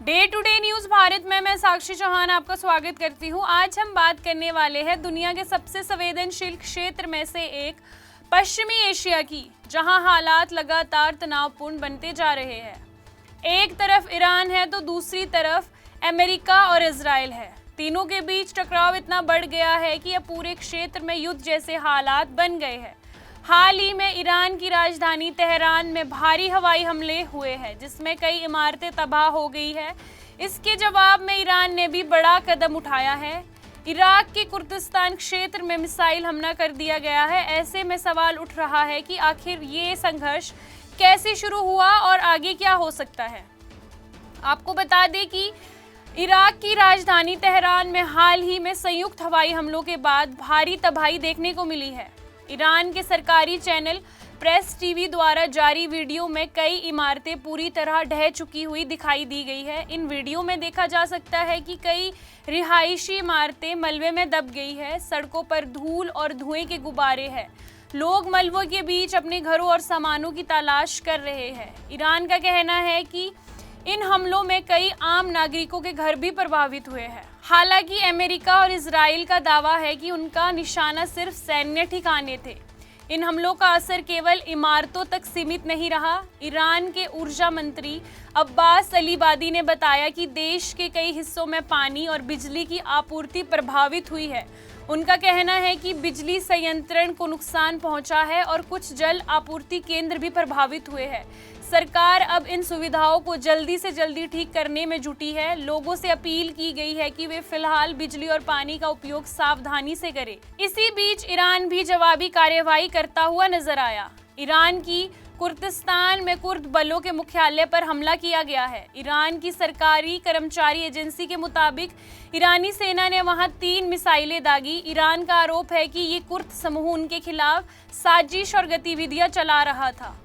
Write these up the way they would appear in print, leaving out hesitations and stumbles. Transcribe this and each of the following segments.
Day to day news Bharat में मैं साक्षी चौहान आपका स्वागत करती हूं। आज हम बात करने वाले हैं दुनिया के सबसे संवेदनशील क्षेत्र में से एक पश्चिमी एशिया की, जहां हालात लगातार तनावपूर्ण बनते जा रहे हैं। एक तरफ ईरान है तो दूसरी तरफ अमेरिका और इजराइल है। तीनों के बीच टकराव इतना बढ़ गया है कि अब पूरे क्षेत्र में युद्ध जैसे हालात बन गए हैं। हाल ही में ईरान की राजधानी तेहरान में भारी हवाई हमले हुए हैं, जिसमें कई इमारतें तबाह हो गई है। इसके जवाब में ईरान ने भी बड़ा कदम उठाया है। इराक के कुर्दिस्तान क्षेत्र में मिसाइल हमला कर दिया गया है। ऐसे में सवाल उठ रहा है कि आखिर ये संघर्ष कैसे शुरू हुआ और आगे क्या हो सकता है। आपको बता दें कि इराक की राजधानी तेहरान में हाल ही में संयुक्त हवाई हमलों के बाद भारी तबाही देखने को मिली है। ईरान के सरकारी चैनल प्रेस टीवी द्वारा जारी वीडियो में कई इमारतें पूरी तरह ढह चुकी हुई दिखाई दी गई है। इन वीडियो में देखा जा सकता है कि कई रिहायशी इमारतें मलबे में दब गई है। सड़कों पर धूल और धुएं के गुब्बारे हैं। लोग मलबों के बीच अपने घरों और सामानों की तलाश कर रहे हैं। ईरान का कहना है कि इन हमलों में कई आम नागरिकों के घर भी प्रभावित हुए हैं। हालांकि अमेरिका और इजराइल का दावा है कि उनका निशाना सिर्फ सैन्य ठिकाने थे। इन हमलों का असर केवल इमारतों तक सीमित नहीं रहा। ईरान के ऊर्जा मंत्री अब्बास अलीबादी ने बताया कि देश के कई हिस्सों में पानी और बिजली की आपूर्ति प्रभावित हुई है। उनका कहना है कि बिजली संयंत्रण को नुकसान पहुंचा है और कुछ जल आपूर्ति केंद्र भी प्रभावित हुए हैं। सरकार अब इन सुविधाओं को जल्दी से जल्दी ठीक करने में जुटी है। लोगों से अपील की गई है कि वे फिलहाल बिजली और पानी का उपयोग सावधानी से करें। इसी बीच ईरान भी जवाबी कार्यवाही करता हुआ नजर आया। ईरान की कुर्दिस्तान में कुर्द बलों के मुख्यालय पर हमला किया गया है। ईरान की सरकारी कर्मचारी एजेंसी के मुताबिक ईरानी सेना ने वहां 3 मिसाइलें दागी। ईरान का आरोप है कि ये कुर्द समूह उनके खिलाफ साजिश और गतिविधियां चला रहा था।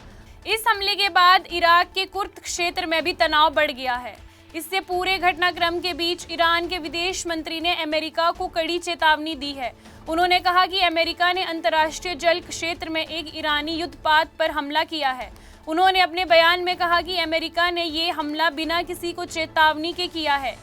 इस हमले के बाद इराक के कुर्द क्षेत्र में भी तनाव बढ़ गया है। इससे पूरे घटनाक्रम के बीच ईरान के विदेश मंत्री ने अमेरिका को कड़ी चेतावनी दी है। उन्होंने कहा कि अमेरिका ने अंतर्राष्ट्रीय जल क्षेत्र में एक ईरानी युद्धपात पर हमला किया है। उन्होंने अपने बयान में कहा कि अमेरिका ने ये हमला बिना किसी को चेतावनी के किया है।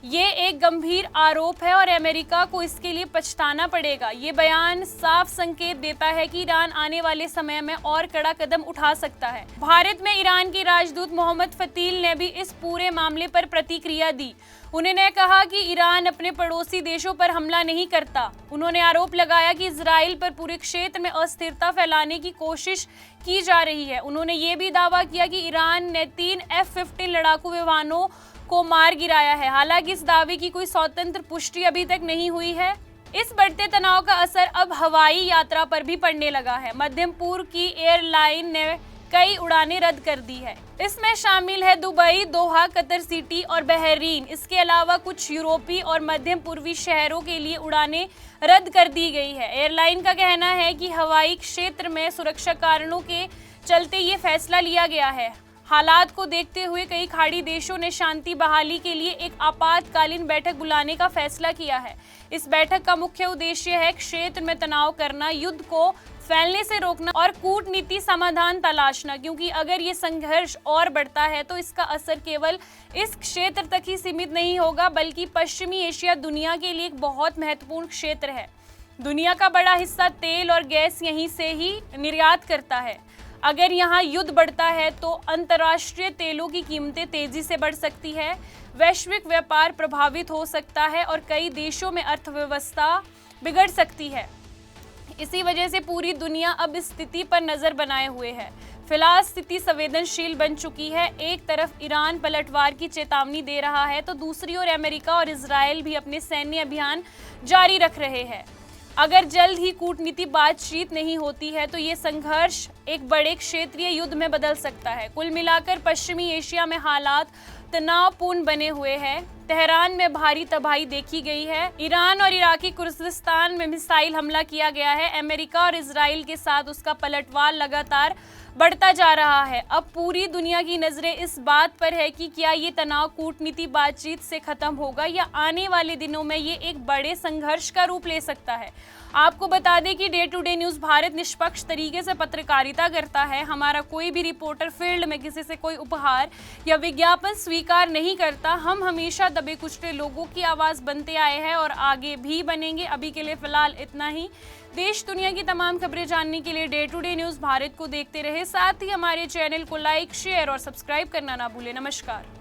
ये एक गंभीर आरोप है और अमेरिका को इसके लिए पछताना पड़ेगा। ये बयान साफ संकेत देता है कि ईरान आने वाले समय में और कड़ा कदम उठा सकता है। भारत में ईरान के राजदूत मोहम्मद फतील ने भी इस पूरे मामले पर प्रतिक्रिया दी। उन्होंने कहा कि ईरान अपने पड़ोसी देशों पर हमला नहीं करता। उन्होंने आरोप लगाया कि इजराइल पर पूरे क्षेत्र में अस्थिरता फैलाने की कोशिश की जा रही है। उन्होंने ये भी दावा किया कि ईरान ने 3 F-15 लड़ाकू विमानों को मार गिराया है। हालांकि इस दावे की कोई स्वतंत्र पुष्टि अभी तक नहीं हुई है। इस बढ़ते तनाव का असर अब हवाई यात्रा पर भी पड़ने लगा है। मध्यम पूर्व की एयरलाइन ने कई उड़ानें रद्द कर दी है। इसमें शामिल है दुबई, दोहा, कतर सिटी और बहरीन। इसके अलावा कुछ यूरोपीय और मध्यम पूर्वी शहरों के लिए उड़ानें रद्द कर दी गई है। एयरलाइन का कहना है कि हवाई क्षेत्र में सुरक्षा कारणों के चलते ये फैसला लिया गया है। हालात को देखते हुए कई खाड़ी देशों ने शांति बहाली के लिए एक आपातकालीन बैठक बुलाने का फैसला किया है। इस बैठक का मुख्य उद्देश्य है क्षेत्र में तनाव करना, युद्ध को फैलने से रोकना और कूटनीति समाधान तलाशना, क्योंकि अगर ये संघर्ष और बढ़ता है तो इसका असर केवल इस क्षेत्र तक ही सीमित नहीं होगा, बल्कि पश्चिमी एशिया दुनिया के लिए एक बहुत महत्वपूर्ण क्षेत्र है। दुनिया का बड़ा हिस्सा तेल और गैस यहीं से ही निर्यात करता है। अगर यहाँ युद्ध बढ़ता है तो अंतर्राष्ट्रीय तेलों की कीमतें तेजी से बढ़ सकती है, वैश्विक व्यापार प्रभावित हो सकता है और कई देशों में अर्थव्यवस्था बिगड़ सकती है। इसी वजह से पूरी दुनिया अब इस स्थिति पर नजर बनाए हुए है। फिलहाल स्थिति संवेदनशील बन चुकी है। एक तरफ ईरान पलटवार की चेतावनी दे रहा है तो दूसरी ओर अमेरिका और इजराइल भी अपने सैन्य अभियान जारी रख रहे हैं। अगर जल्द ही कूटनीति बातचीत नहीं होती है तो ये संघर्ष एक बड़े क्षेत्रीय युद्ध में बदल सकता है। कुल मिलाकर पश्चिमी एशिया में हालात तनावपूर्ण बने हुए हैं। तेहरान में भारी तबाही देखी गई है। ईरान और इराकी कुर्दिस्तान में मिसाइल हमला किया गया है। अमेरिका और इजराइल के साथ उसका पलटवार लगातार बढ़ता जा रहा है। अब पूरी दुनिया की नजरें इस बात पर है कि क्या ये तनाव कूटनीति बातचीत से खत्म होगा या आने वाले दिनों में ये एक बड़े संघर्ष का रूप ले सकता है। आपको बता दें कि day to day news Bharat निष्पक्ष तरीके से पत्रकारिता करता है। हमारा कोई भी रिपोर्टर फील्ड में किसी से कोई उपहार या विज्ञापन स्वीकार नहीं करता। हम हमेशा दबे कुचले लोगों की आवाज़ बनते आए हैं और आगे भी बनेंगे। अभी के लिए फिलहाल इतना ही। देश दुनिया की तमाम खबरें जानने के लिए day to day news Bharat को देखते रहे। साथ ही हमारे चैनल को लाइक, शेयर और सब्सक्राइब करना ना भूलें। नमस्कार।